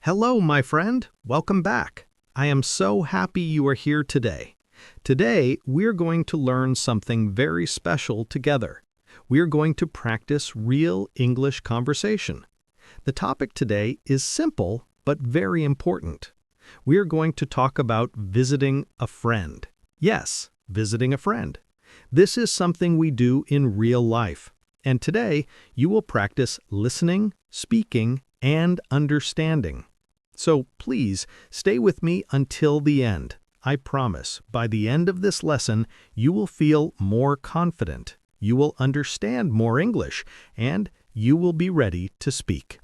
Hello, my friend. Welcome back. I am so happy you are here today. Today, we're going to learn something very special together. We're going to practice real English conversation. The topic today is simple but very important. We're going to talk about visiting a friend. Yes, visiting a friend. This is something we do in real life. And today, you will practice listening, speaking, and understanding. So please stay with me until the end. I promise, by the end of this lesson, you will feel more confident, you will understand more English, and you will be ready to speak.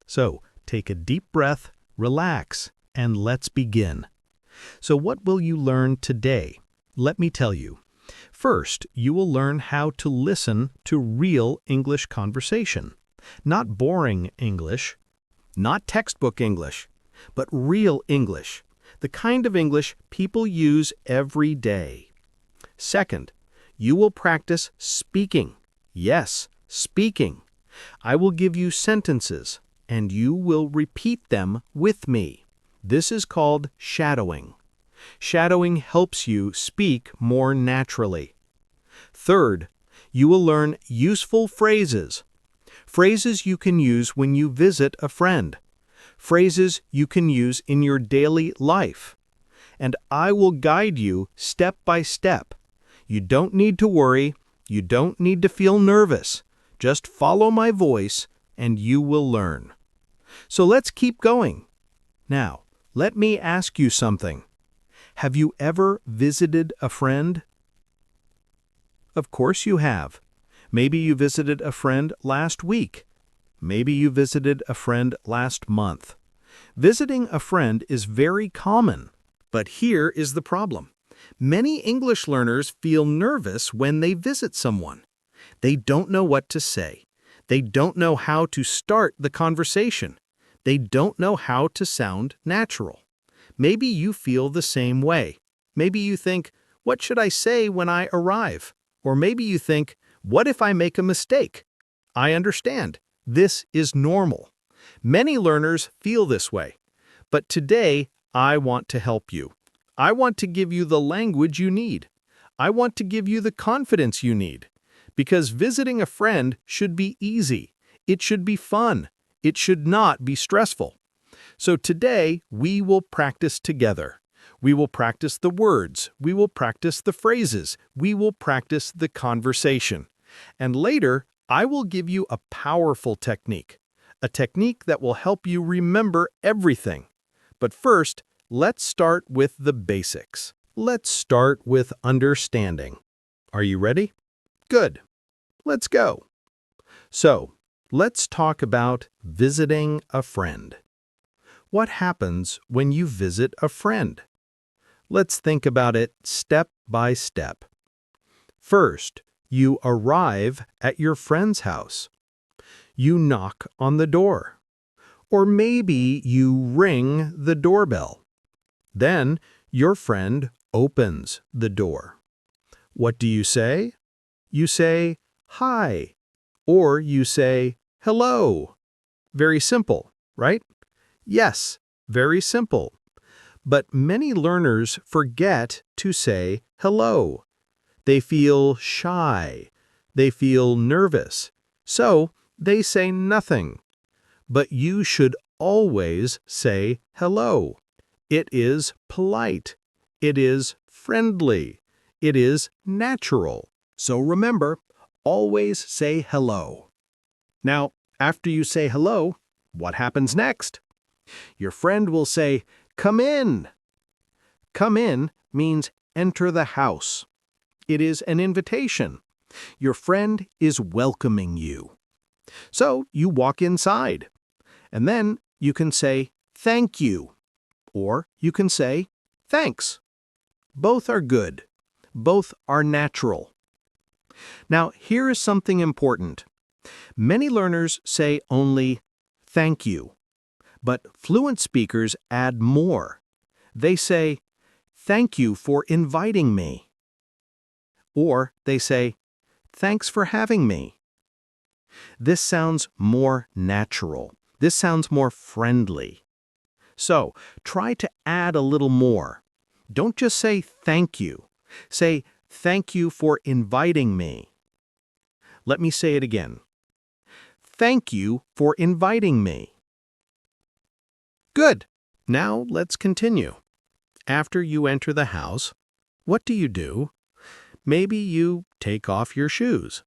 So take a deep breath, relax, and let's begin. So what will you learn today? Let me tell you. First, you will learn how to listen to real English conversation. Not boring English, not textbook English, but real English, the kind of English people use every day. Second, you will practice speaking. Yes, speaking. I will give you sentences, and you will repeat them with me. This is called shadowing. Shadowing helps you speak more naturally. Third, you will learn useful phrases. Phrases you can use when you visit a friend. Phrases you can use in your daily life. And I will guide you step by step. You don't need to worry. You don't need to feel nervous. Just follow my voice and you will learn. So let's keep going. Now, let me ask you something. Have you ever visited a friend? Of course you have. Maybe you visited a friend last week. Maybe you visited a friend last month. Visiting a friend is very common. But here is the problem. Many English learners feel nervous when they visit someone. They don't know what to say. They don't know how to start the conversation. They don't know how to sound natural. Maybe you feel the same way. Maybe you think, what should I say when I arrive? Or maybe you think, what if I make a mistake? I understand. This is normal. Many learners feel this way. But today, I want to help you. I want to give you the language you need. I want to give you the confidence you need. Because visiting a friend should be easy. It should be fun. It should not be stressful. So today, we will practice together. We will practice the words. We will practice the phrases. We will practice the conversation. And later, I will give you a powerful technique, a technique that will help you remember everything. But first, let's start with the basics. Let's start with understanding. Are you ready? Good. Let's go. So, let's talk about visiting a friend. What happens when you visit a friend? Let's think about it step by step. First, you arrive at your friend's house. You knock on the door. Or maybe you ring the doorbell. Then your friend opens the door. What do you say? You say, hi, or you say, hello. Very simple, right? Yes, very simple. But many learners forget to say hello. They feel shy. They feel nervous. So they say nothing. But you should always say hello. It is polite. It is friendly. It is natural. So remember, always say hello. Now, after you say hello, what happens next? Your friend will say, come in. Come in means enter the house. It is an invitation. Your friend is welcoming you. So you walk inside. And then you can say, thank you. Or you can say, thanks. Both are good. Both are natural. Now, here is something important. Many learners say only, thank you. But fluent speakers add more. They say, thank you for inviting me. Or they say, thanks for having me. This sounds more natural. This sounds more friendly. So, try to add a little more. Don't just say thank you. Say thank you for inviting me. Let me say it again. Thank you for inviting me. Good. Now let's continue. After you enter the house, what do? Maybe you take off your shoes.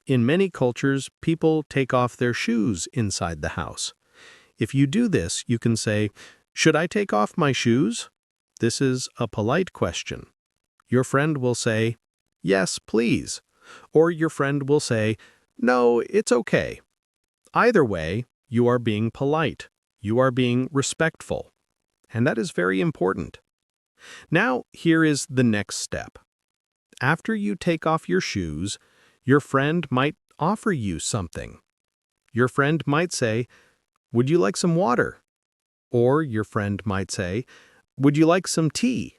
In many cultures, people take off their shoes inside the house. If you do this, you can say, "Should I take off my shoes?" This is a polite question. Your friend will say, "Yes, please." Or your friend will say, "No, it's okay." Either way, you are being polite. You are being respectful. And that is very important. Now, here is the next step. After you take off your shoes, your friend might offer you something. Your friend might say, "Would you like some water?" Or your friend might say, "Would you like some tea?"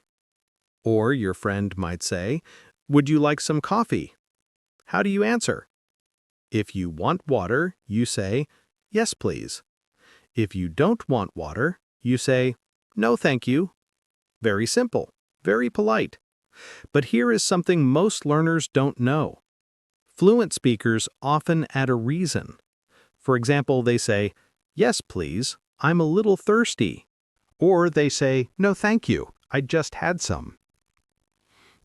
Or your friend might say, "Would you like some coffee?" How do you answer? If you want water, you say, "Yes, please." If you don't want water, you say, "No, thank you." Very simple, very polite. But here is something most learners don't know. Fluent speakers often add a reason. For example, they say, "Yes, please, I'm a little thirsty." Or they say, "No, thank you, I just had some."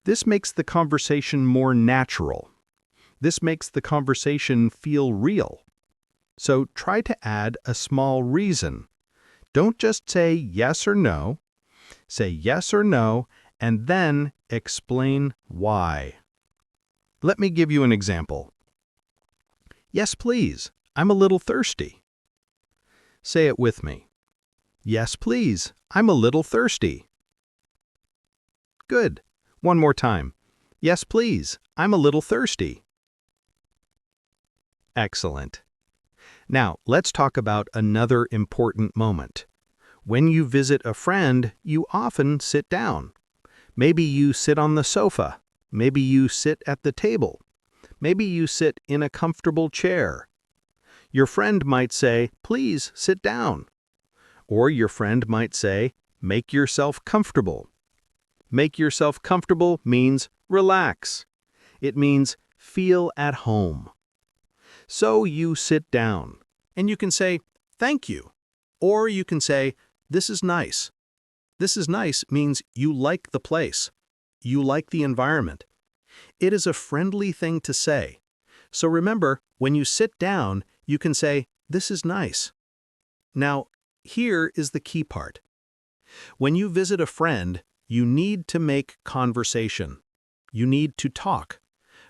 This makes the conversation more natural. This makes the conversation feel real. So try to add a small reason. Don't just say yes or no. Say yes or no, and then explain why. Let me give you an example. "Yes, please. I'm a little thirsty." Say it with me. "Yes, please. I'm a little thirsty." Good. One more time. "Yes, please. I'm a little thirsty." Excellent. Now, let's talk about another important moment. When you visit a friend, you often sit down. Maybe you sit on the sofa. Maybe you sit at the table. Maybe you sit in a comfortable chair. Your friend might say, "Please sit down." Or your friend might say, "Make yourself comfortable." Make yourself comfortable means relax. It means feel at home. So you sit down, and you can say, "Thank you." Or you can say, "This is nice." This is nice means you like the place. You like the environment. It is a friendly thing to say. So remember, when you sit down, you can say, "This is nice." Now, here is the key part. When you visit a friend, you need to make conversation. You need to talk.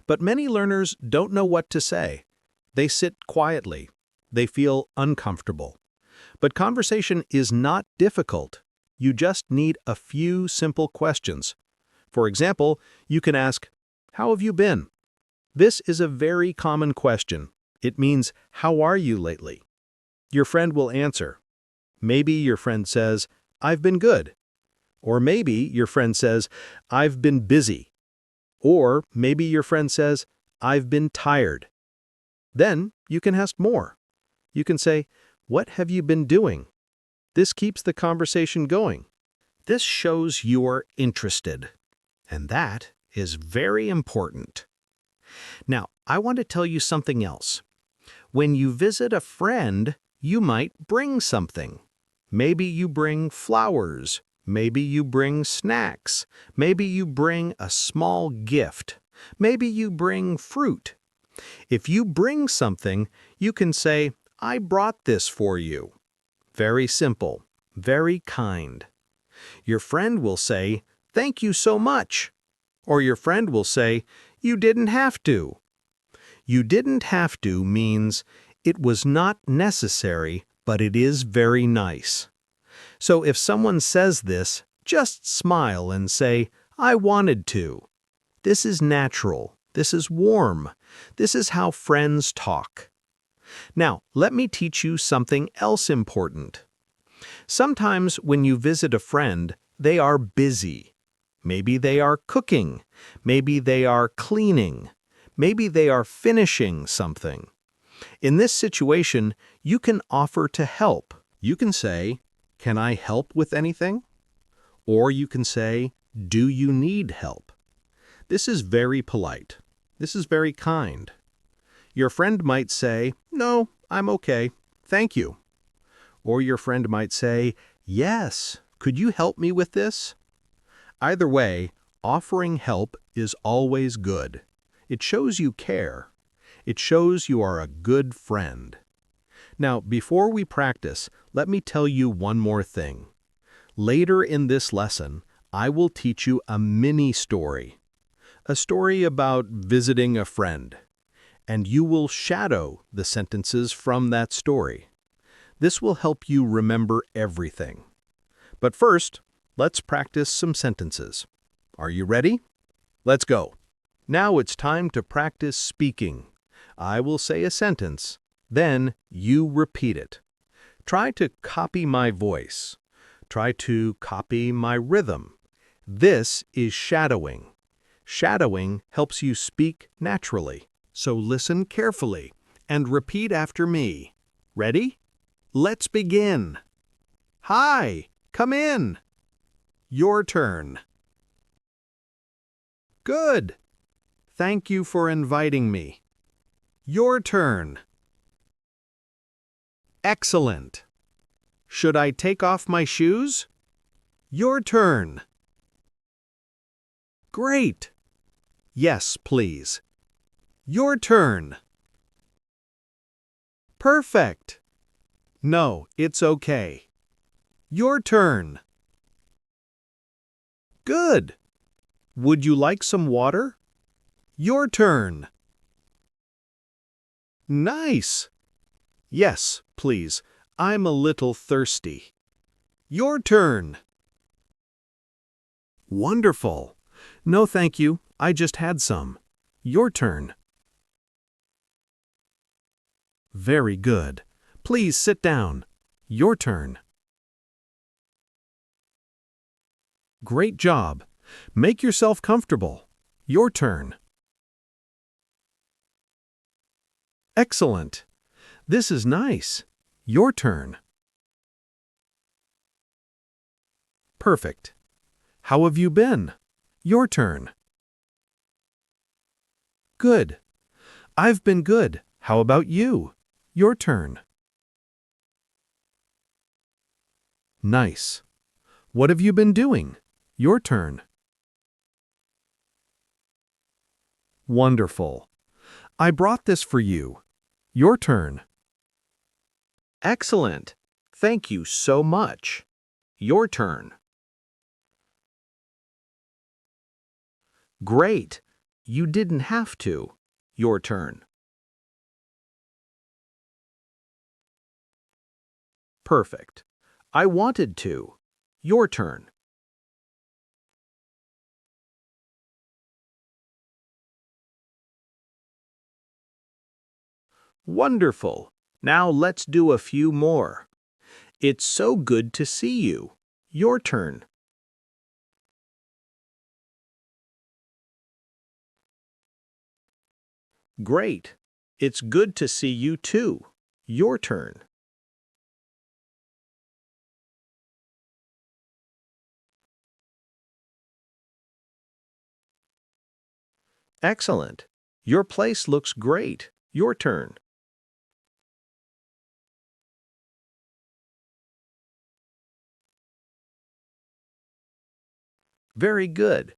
But many learners don't know what to say. They sit quietly. They feel uncomfortable. But conversation is not difficult. You just need a few simple questions. For example, you can ask, "How have you been?" This is a very common question. It means, "How are you lately?" Your friend will answer. Maybe your friend says, "I've been good." Or maybe your friend says, "I've been busy." Or maybe your friend says, "I've been tired." Then you can ask more. You can say, "What have you been doing?" This keeps the conversation going. This shows you're interested. And that is very important. Now, I want to tell you something else. When you visit a friend, you might bring something. Maybe you bring flowers. Maybe you bring snacks. Maybe you bring a small gift. Maybe you bring fruit. If you bring something, you can say, "I brought this for you." Very simple, very kind. Your friend will say, "Thank you so much." Or your friend will say, "You didn't have to." You didn't have to means it was not necessary, but it is very nice. So if someone says this, just smile and say, "I wanted to." This is natural. This is warm. This is how friends talk. Now, let me teach you something else important. Sometimes when you visit a friend, they are busy. Maybe they are cooking. Maybe they are cleaning. Maybe they are finishing something. In this situation, you can offer to help. You can say, Can I help with anything? Or you can say, do you need help? This is very polite. This is very kind. Your friend might say, no, I'm okay, thank you. Or your friend might say, yes, could you help me with this? Either way, offering help is always good. It shows you care. It shows you are a good friend. Now, before we practice, let me tell you one more thing. Later in this lesson, I will teach you a mini story. A story about visiting a friend. And you will shadow the sentences from that story. This will help you remember everything. But first, let's practice some sentences. Are you ready? Let's go. Now it's time to practice speaking. I will say a sentence, then you repeat it. Try to copy my voice. Try to copy my rhythm. This is shadowing. Shadowing helps you speak naturally. So listen carefully and repeat after me. Ready? Let's begin. Hi, come in. Your turn. Good. Thank you for inviting me. Your turn. Excellent. Should I take off my shoes? Your turn. Great. Yes, please. Your turn. Perfect. No, it's okay. Your turn. Good. Would you like some water? Your turn. Nice. Yes, please. I'm a little thirsty. Your turn. Wonderful. No, thank you. I just had some. Your turn. Very good. Please sit down. Your turn. Great job. Make yourself comfortable. Your turn. Excellent. This is nice. Your turn. Perfect. How have you been? Your turn. Good. I've been good. How about you? Your turn. Nice. What have you been doing? Your turn. Wonderful. I brought this for you. Your turn. Excellent. Thank you so much. Your turn. Great. You didn't have to. Your turn. Perfect. I wanted to. Your turn. Wonderful. Now let's do a few more. It's so good to see you. Your turn. Great. It's good to see you too. Your turn. Excellent. Your place looks great. Your turn. Very good.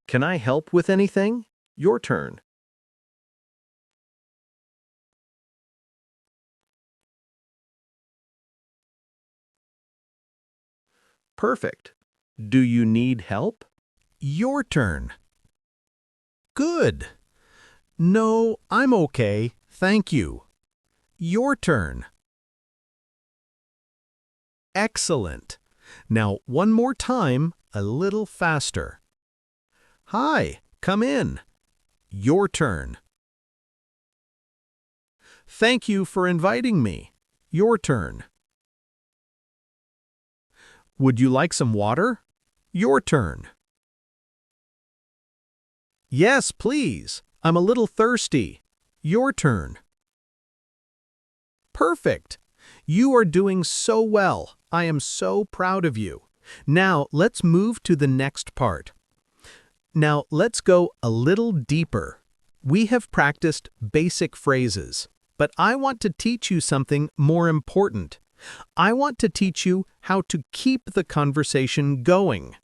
Can I help with anything? Your turn. Perfect. Do you need help? Your turn. Good. No, I'm okay, thank you. Your turn. Excellent. Now, one more time, a little faster. Hi, come in. Your turn. Thank you for inviting me. Your turn. Would you like some water? Your turn. Yes, please. I'm a little thirsty. Your turn. Perfect. You are doing so well. I am so proud of you. Now, let's move to the next part. Now, let's go a little deeper. We have practiced basic phrases, but I want to teach you something more important. I want to teach you how to keep the conversation going,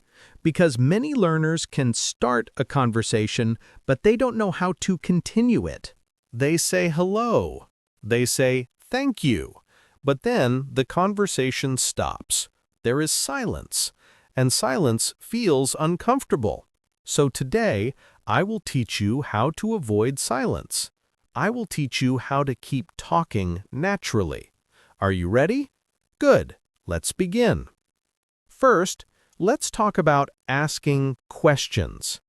because many learners can start a conversation, but they don't know how to continue it. They say hello. They say thank you. But then the conversation stops. There is silence, and silence feels uncomfortable. So today, I will teach you how to avoid silence. I will teach you how to keep talking naturally. Are you ready? Good. Let's begin. First, let's talk about asking questions.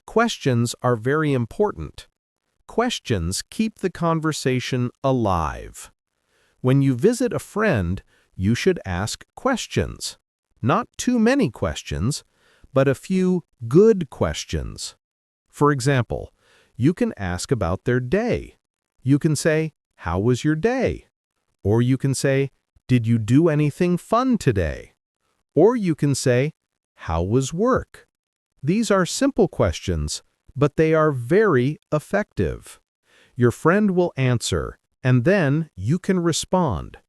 Questions are very important. Questions keep the conversation alive. When you visit a friend, you should ask questions. Not too many questions, but a few good questions. For example, you can ask about their day. You can say, "How was your day?" Or you can say, "Did you do anything fun today?" Or you can say, "How was work?" These are simple questions, but they are very effective. Your friend will answer, and then you can respond.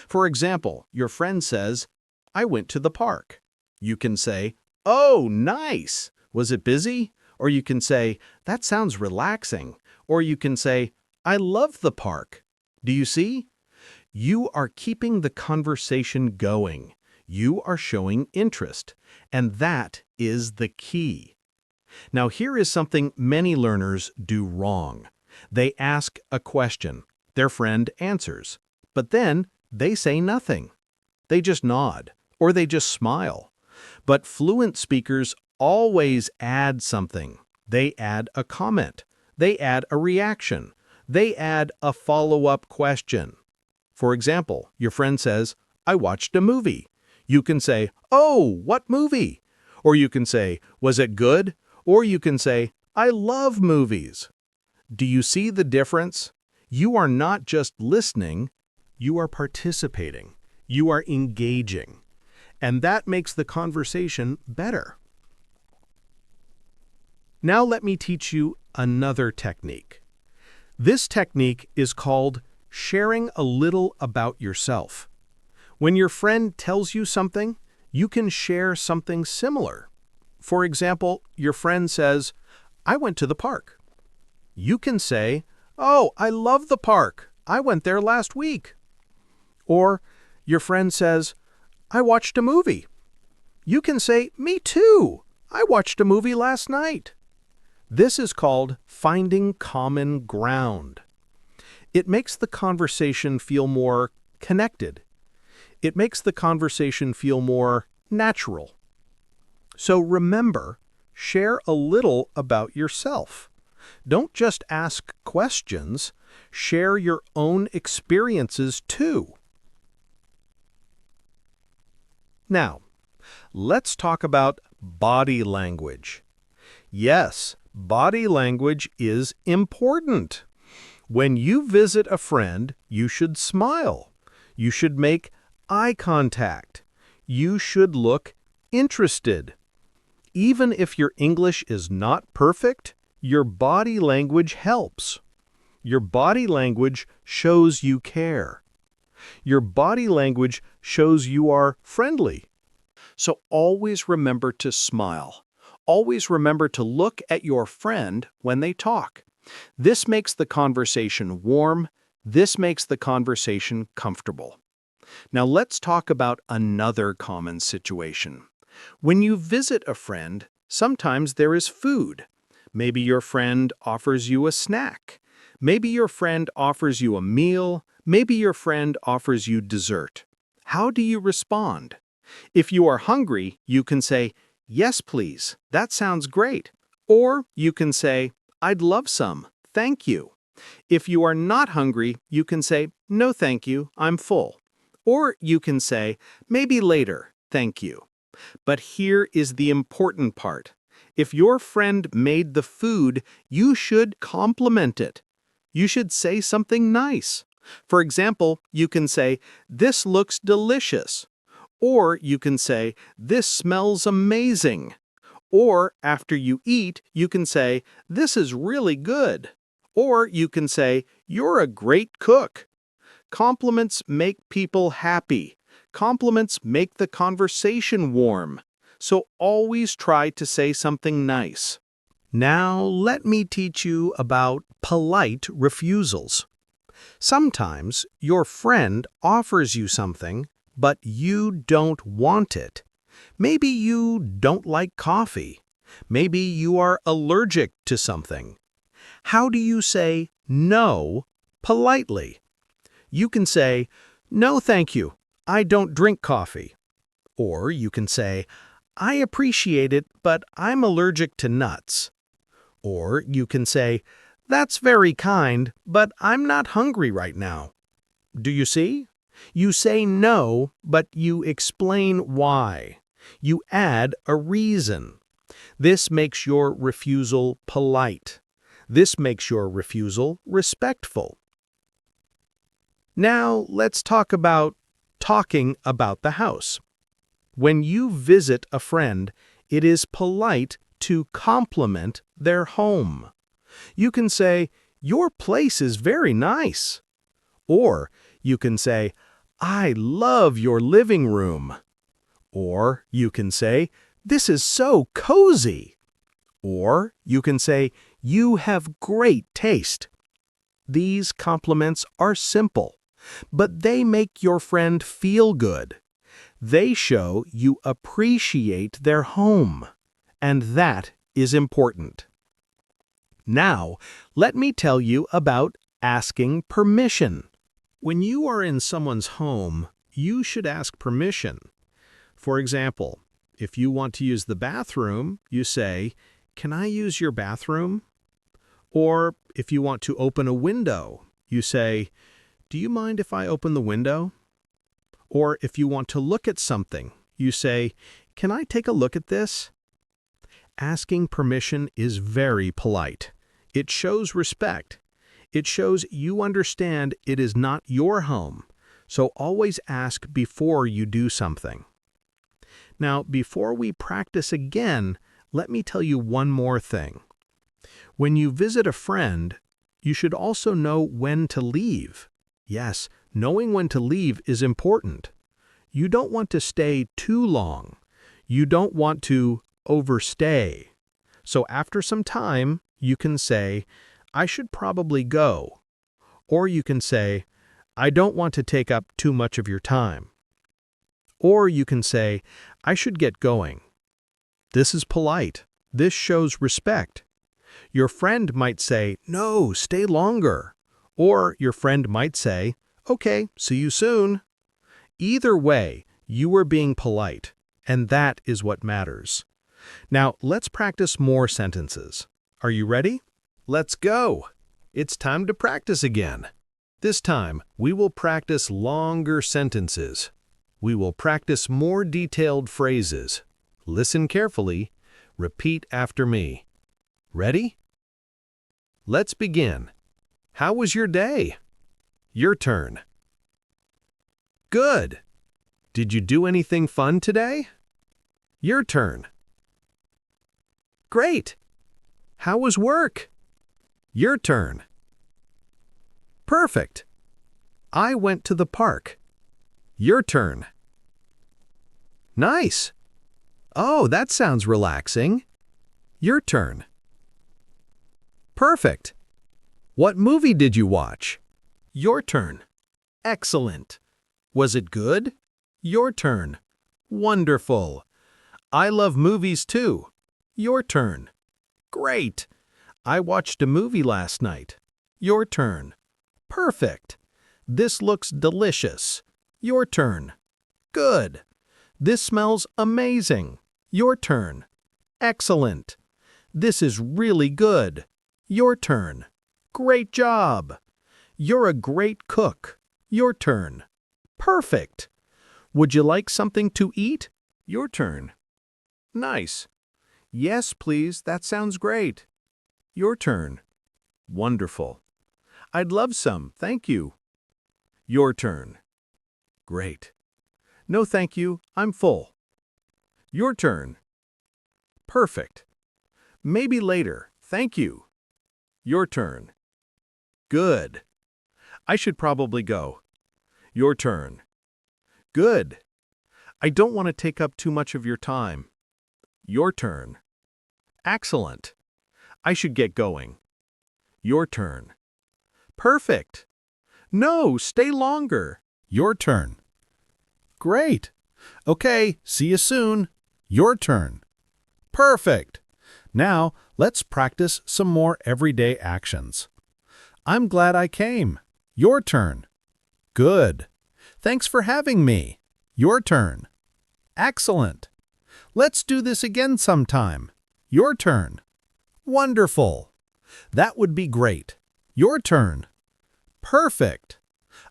For example, your friend says, "I went to the park." You can say, "Oh, nice! Was it busy?" Or you can say, "That sounds relaxing." Or you can say, "I love the park." Do you see? You are keeping the conversation going. You are showing interest, and that is the key. Now, here is something many learners do wrong. They ask a question. Their friend answers, but then they say nothing. They just nod, or they just smile. But fluent speakers always add something. They add a comment. They add a reaction. They add a follow-up question. For example, your friend says, "I watched a movie." You can say, "Oh, what movie?" Or you can say, "Was it good?" Or you can say, "I love movies." Do you see the difference? You are not just listening, you are participating. You are engaging. And that makes the conversation better. Now let me teach you another technique. This technique is called sharing a little about yourself. When your friend tells you something, you can share something similar. For example, your friend says, "I went to the park." You can say, "Oh, I love the park. I went there last week." Or your friend says, "I watched a movie." You can say, "Me too. I watched a movie last night." This is called finding common ground. It makes the conversation feel more connected. It makes the conversation feel more natural. So remember, share a little about yourself. Don't just ask questions, share your own experiences too. Now, let's talk about body language. Yes, body language is important. When you visit a friend, you should smile. You should make eye contact. You should look interested. Even if your English is not perfect, your body language helps. Your body language shows you care. Your body language shows you are friendly. So always remember to smile. Always remember to look at your friend when they talk. This makes the conversation warm. This makes the conversation comfortable. Now let's talk about another common situation. When you visit a friend, sometimes there is food. Maybe your friend offers you a snack. Maybe your friend offers you a meal. Maybe your friend offers you dessert. How do you respond? If you are hungry, you can say, "Yes, please. That sounds great." Or you can say, "I'd love some. Thank you." If you are not hungry, you can say, "No, thank you. I'm full." Or you can say, "Maybe later. Thank you." But here is the important part. If your friend made the food, you should compliment it. You should say something nice. For example, you can say, "This looks delicious." Or you can say, "This smells amazing." Or after you eat, you can say, "This is really good." Or you can say, "You're a great cook." Compliments make people happy. Compliments make the conversation warm. So always try to say something nice. Now let me teach you about polite refusals. Sometimes your friend offers you something, but you don't want it. Maybe you don't like coffee. Maybe you are allergic to something. How do you say no politely? You can say, "No, thank you. I don't drink coffee." Or you can say, "I appreciate it, but I'm allergic to nuts." Or you can say, "That's very kind, but I'm not hungry right now." Do you see? You say no, but you explain why. You add a reason. This makes your refusal polite. This makes your refusal respectful. Now let's talk about talking about the house. When you visit a friend, it is polite to compliment their home. You can say, "Your place is very nice." Or you can say, "I love your living room." Or you can say, "This is so cozy." Or you can say, "You have great taste." These compliments are simple, but they make your friend feel good. They show you appreciate their home, and that is important. Now, let me tell you about asking permission. When you are in someone's home, you should ask permission. For example, if you want to use the bathroom, you say, "Can I use your bathroom?" Or if you want to open a window, you say, "Do you mind if I open the window?" Or if you want to look at something, you say, "Can I take a look at this?" Asking permission is very polite. It shows respect. It shows you understand it is not your home, so always ask before you do something. Now, before we practice again, let me tell you one more thing. When you visit a friend, you should also know when to leave. Yes, knowing when to leave is important. You don't want to stay too long. You don't want to overstay. So after some time, you can say, "I should probably go." Or you can say, "I don't want to take up too much of your time." Or you can say, "I should get going." This is polite. This shows respect. Your friend might say, "No, stay longer." Or your friend might say, "Okay, see you soon." Either way, you are being polite, and that is what matters. Now, let's practice more sentences. Are you ready? Let's go! It's time to practice again. This time, we will practice longer sentences. We will practice more detailed phrases. Listen carefully. Repeat after me. Ready? Let's begin. How was your day? Your turn. Good. Did you do anything fun today? Your turn. Great. How was work? Your turn. Perfect. I went to the park. Your turn. Nice. Oh, that sounds relaxing. Your turn. Perfect. What movie did you watch? Your turn. Excellent. Was it good? Your turn. Wonderful. I love movies too. Your turn. Great. I watched a movie last night. Your turn. Perfect. This looks delicious. Your turn. Good. This smells amazing. Your turn. Excellent. This is really good. Your turn. Great job. You're a great cook. Your turn. Perfect. Would you like something to eat? Your turn. Nice. Yes, please, that sounds great. Your turn. Wonderful. I'd love some, thank you. Your turn. Great. No, thank you. I'm full. Your turn. Perfect. Maybe later. Thank you. Your turn. Good. I should probably go. Your turn. Good. I don't want to take up too much of your time. Your turn. Excellent. I should get going. Your turn. Perfect. No, stay longer. Your turn. Great. Okay, see you soon. Your turn. Perfect. Now, let's practice some more everyday actions. I'm glad I came. Your turn. Good. Thanks for having me. Your turn. Excellent. Let's do this again sometime. Your turn. Wonderful. That would be great. Your turn. Perfect.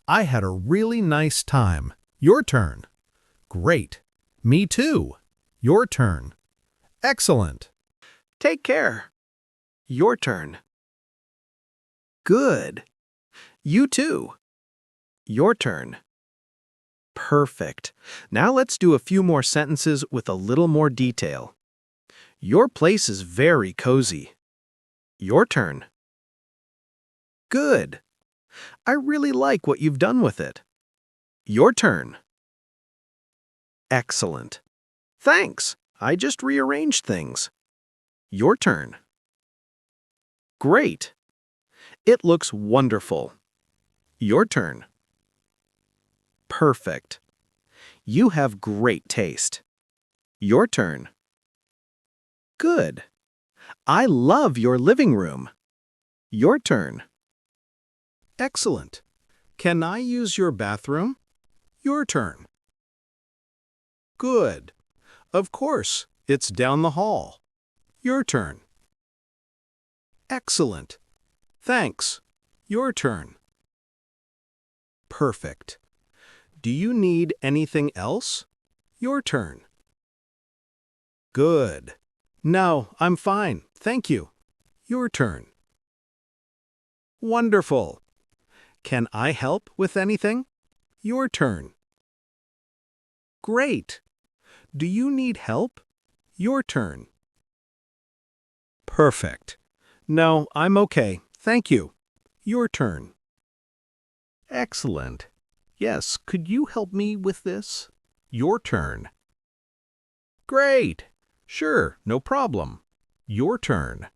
I had a really nice time. Your turn. Great. Me too. Your turn. Excellent. Take care. Your turn. Good. You too. Your turn. Perfect. Now let's do a few more sentences with a little more detail. Your place is very cozy. Your turn. Good. I really like what you've done with it. Your turn. Excellent. Thanks. I just rearranged things. Your turn. Great. It looks wonderful. Your turn. Perfect. You have great taste. Your turn. Good. I love your living room. Your turn. Excellent. Can I use your bathroom? Your turn. Good. Of course, it's down the hall. Your turn. Excellent. Thanks. Your turn. Perfect. Do you need anything else? Your turn. Good. No, I'm fine. Thank you. Your turn. Wonderful. Can I help with anything? Your turn. Great. Do you need help? Your turn. Perfect. No, I'm okay. Thank you. Your turn. Excellent. Yes, could you help me with this? Your turn. Great. Sure, no problem. Your turn.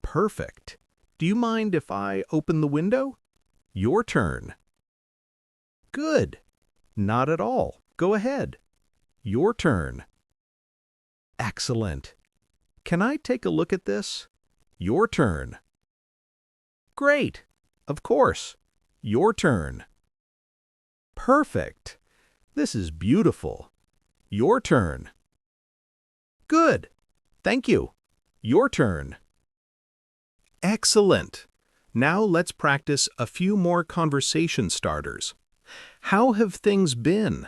Perfect. Do you mind if I open the window? Your turn. Good. Not at all. Go ahead. Your turn. Excellent. Can I take a look at this? Your turn. Great. Of course. Your turn. Perfect. This is beautiful. Your turn. Good. Thank you. Your turn. Excellent. Now let's practice a few more conversation starters. How have things been?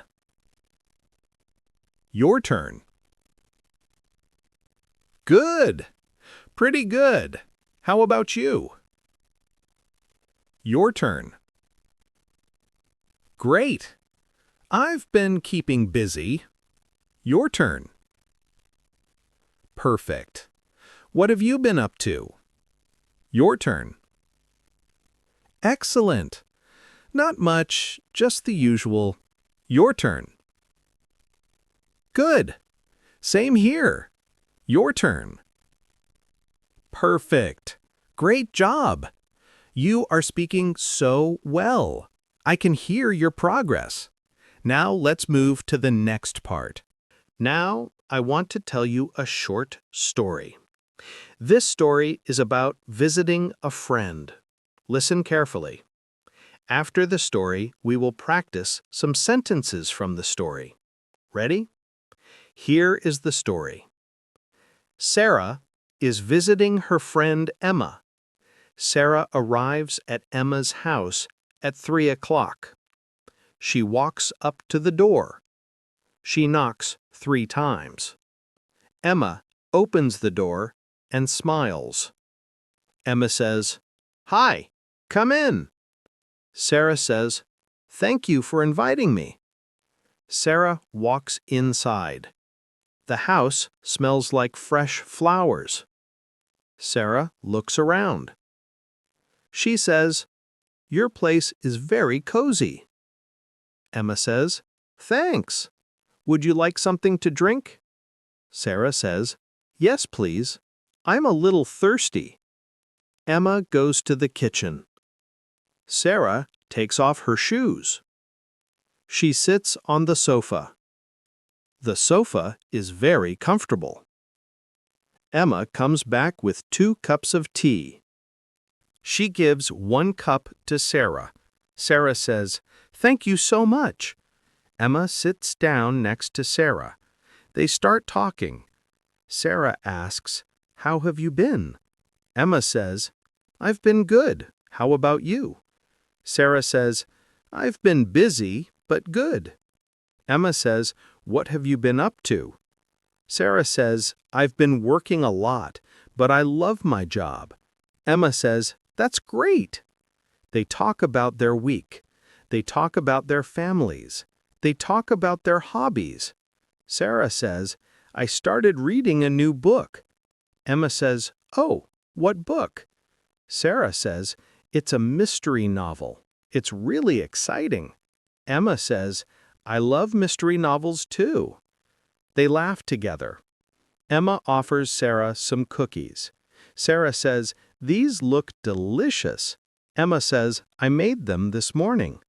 Your turn. Good. Pretty good. How about you? Your turn. Great. I've been keeping busy. Your turn. Perfect. What have you been up to? Your turn. Excellent. Not much, just the usual. Your turn. Good. Same here. Your turn. Perfect. Great job. You are speaking so well. I can hear your progress. Now let's move to the next part. Now I want to tell you a short story. This story is about visiting a friend. Listen carefully. After the story, we will practice some sentences from the story. Ready? Here is the story. Sarah is visiting her friend Emma. Sarah arrives at Emma's house at 3 o'clock. She walks up to the door. She knocks 3 times. Emma opens the door and smiles. Emma says, "Hi, come in." Sarah says, "Thank you for inviting me." Sarah walks inside. The house smells like fresh flowers. Sarah looks around. She says, "Your place is very cozy." Emma says, "Thanks. Would you like something to drink?" Sarah says, "Yes, please. I'm a little thirsty." Emma goes to the kitchen. Sarah takes off her shoes. She sits on the sofa. The sofa is very comfortable. Emma comes back with 2 cups of tea. She gives 1 cup to Sarah. Sarah says, "Thank you so much." Emma sits down next to Sarah. They start talking. Sarah asks, "How have you been?" Emma says, "I've been good. How about you?" Sarah says, "I've been busy, but good." Emma says, "What have you been up to?" Sarah says, "I've been working a lot, but I love my job." Emma says, "That's great." They talk about their week. They talk about their families. They talk about their hobbies. Sarah says, "I started reading a new book." Emma says, "Oh, what book?" Sarah says, "It's a mystery novel. It's really exciting." Emma says, "I love mystery novels too." They laugh together. Emma offers Sarah some cookies. Sarah says, "These look delicious." Emma says, "I made them this morning."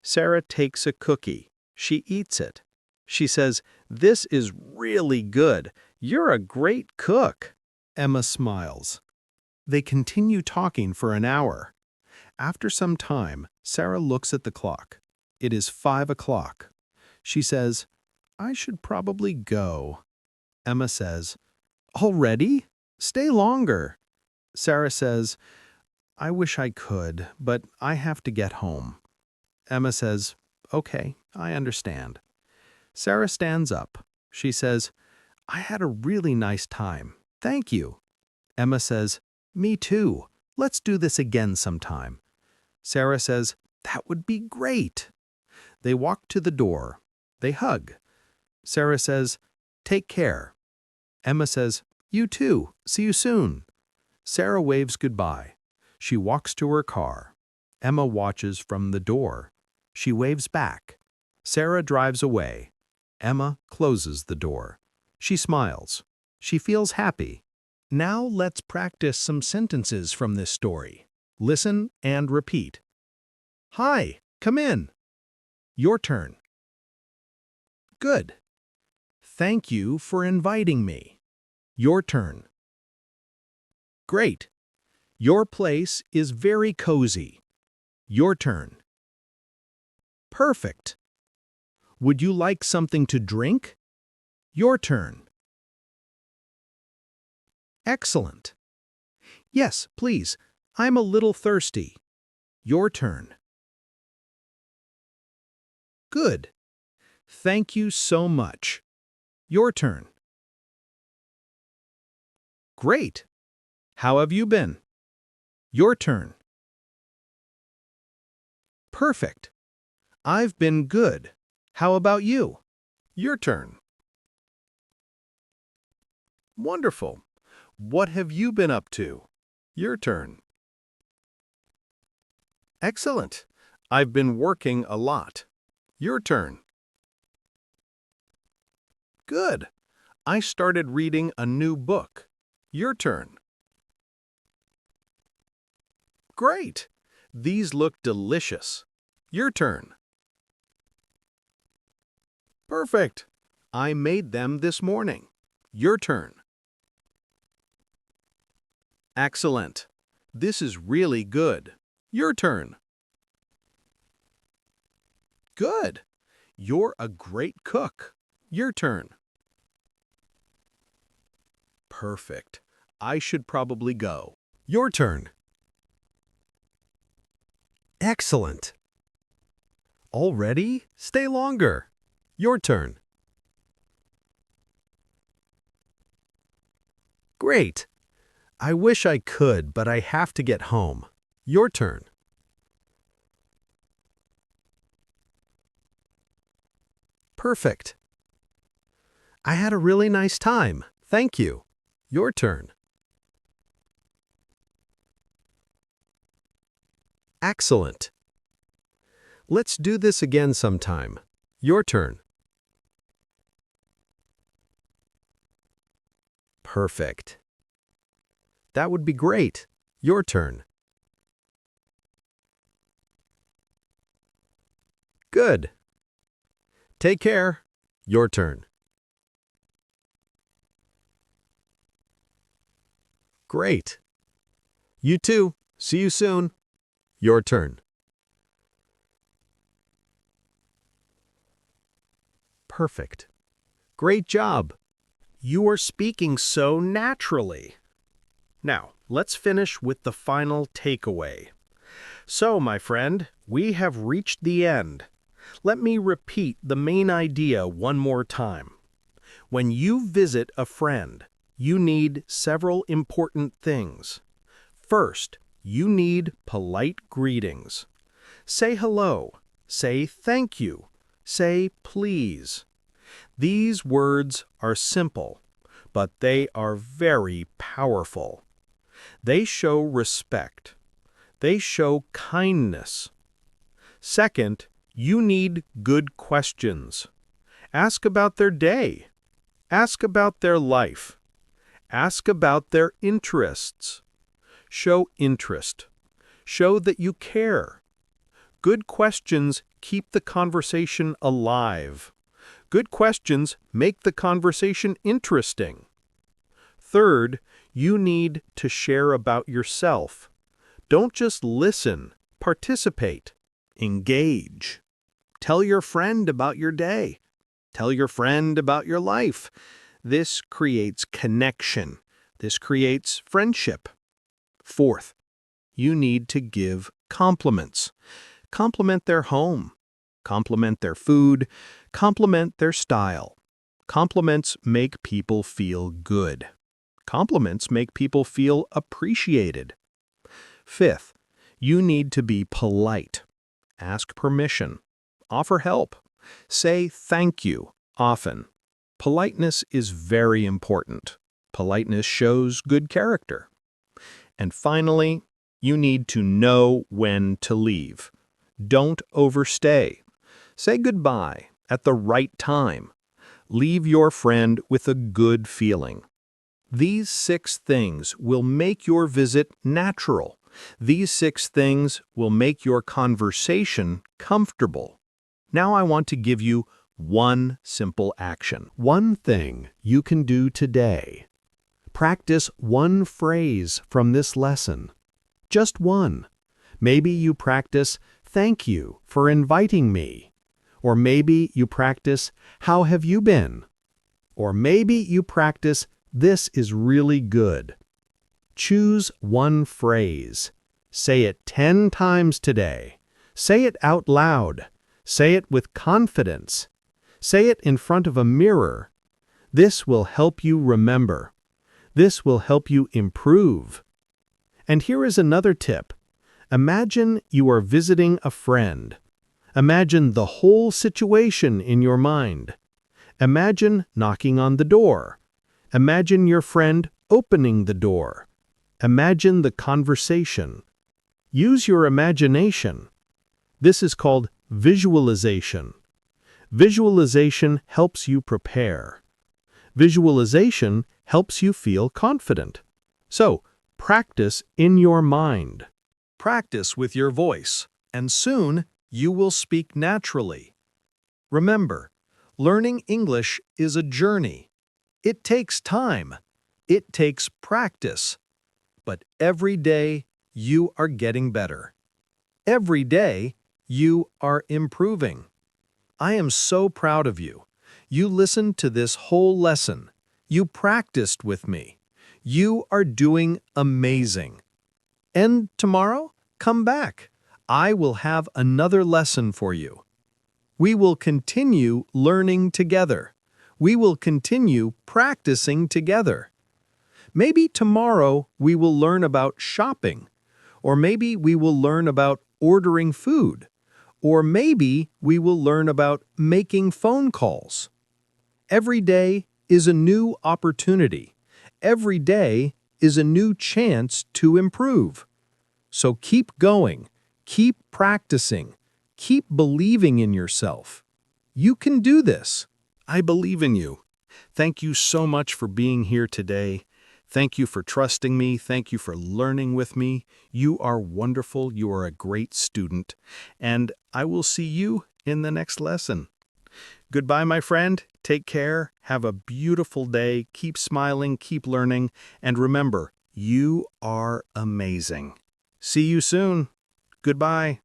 Sarah takes a cookie. She eats it. She says, "This is really good. You're a great cook." Emma smiles. They continue talking for an hour. After some time, Sarah looks at the clock. It is 5 o'clock. She says, "I should probably go." Emma says, "Already? Stay longer." Sarah says, "I wish I could, but I have to get home." Emma says, "Okay, I understand." Sarah stands up. She says, "I had a really nice time. Thank you." Emma says, "Me too. Let's do this again sometime." Sarah says, "That would be great." They walk to the door. They hug. Sarah says, "Take care." Emma says, "You too. See you soon." Sarah waves goodbye. She walks to her car. Emma watches from the door. She waves back. Sarah drives away. Emma closes the door. She smiles. She feels happy. Now let's practice some sentences from this story. Listen and repeat. Hi, come in. Your turn. Good. Thank you for inviting me. Your turn. Great. Your place is very cozy. Your turn. Perfect. Would you like something to drink? Your turn. Excellent. Yes, please. I'm a little thirsty. Your turn. Good. Thank you so much. Your turn. Great. How have you been? Your turn. Perfect. I've been good. How about you? Your turn. Wonderful. What have you been up to? Your turn. Excellent. I've been working a lot. Your turn. Good. I started reading a new book. Your turn. Great. These look delicious. Your turn. Perfect. I made them this morning. Your turn. Excellent. This is really good. Your turn. Good. You're a great cook. Your turn. Perfect. I should probably go. Your turn. Excellent. Already? Stay longer. Your turn. Great. I wish I could, but I have to get home. Your turn. Perfect. I had a really nice time. Thank you. Your turn. Excellent. Let's do this again sometime. Your turn. Perfect. That would be great. Your turn. Good. Take care. Your turn. Great. You too. See you soon. Your turn. Perfect. Great job. You are speaking so naturally. Now, let's finish with the final takeaway. So, my friend, we have reached the end. Let me repeat the main idea one more time. When you visit a friend, you need several important things. First, you need polite greetings. Say hello. Say thank you. Say please. These words are simple, but they are very powerful. They show respect. They show kindness. Second, you need good questions. Ask about their day. Ask about their life. Ask about their interests. Show interest. Show that you care. Good questions keep the conversation alive. Good questions make the conversation interesting. Third, you need to share about yourself. Don't just listen, participate, engage. Tell your friend about your day. Tell your friend about your life. This creates connection. This creates friendship. Fourth, you need to give compliments. Compliment their home. Compliment their food. Compliment their style. Compliments make people feel good. Compliments make people feel appreciated. Fifth, you need to be polite. Ask permission. Offer help. Say thank you often. Politeness is very important. Politeness shows good character. And finally, you need to know when to leave. Don't overstay. Say goodbye at the right time. Leave your friend with a good feeling. These 6 things will make your visit natural. These 6 things will make your conversation comfortable. Now I want to give you one simple action. One thing you can do today. Practice one phrase from this lesson. Just one. Maybe you practice, "Thank you for inviting me." Or maybe you practice, "How have you been?" Or maybe you practice, "This is really good." Choose one phrase. Say it 10 times today. Say it out loud. Say it with confidence. Say it in front of a mirror. This will help you remember. This will help you improve. And here is another tip. Imagine you are visiting a friend. Imagine the whole situation in your mind. Imagine knocking on the door. Imagine your friend opening the door. Imagine the conversation. Use your imagination. This is called visualization. Visualization helps you prepare. Visualization helps you feel confident. So, practice in your mind. Practice with your voice, and soon you will speak naturally. Remember, learning English is a journey. It takes time. It takes practice. But every day, you are getting better. Every day, you are improving. I am so proud of you. You listened to this whole lesson. You practiced with me. You are doing amazing. And tomorrow, come back. I will have another lesson for you. We will continue learning together. We will continue practicing together. Maybe tomorrow we will learn about shopping, or maybe we will learn about ordering food, Or maybe we will learn about making phone calls. Every day is a new opportunity. Every day is a new chance to improve. So keep going, keep practicing, keep believing in yourself. You can do this. I believe in you. Thank you so much for being here today. Thank you for trusting me. Thank you for learning with me. You are wonderful. You are a great student. And I will see you in the next lesson. Goodbye, my friend. Take care. Have a beautiful day. Keep smiling, keep learning. And remember, you are amazing. See you soon. Goodbye.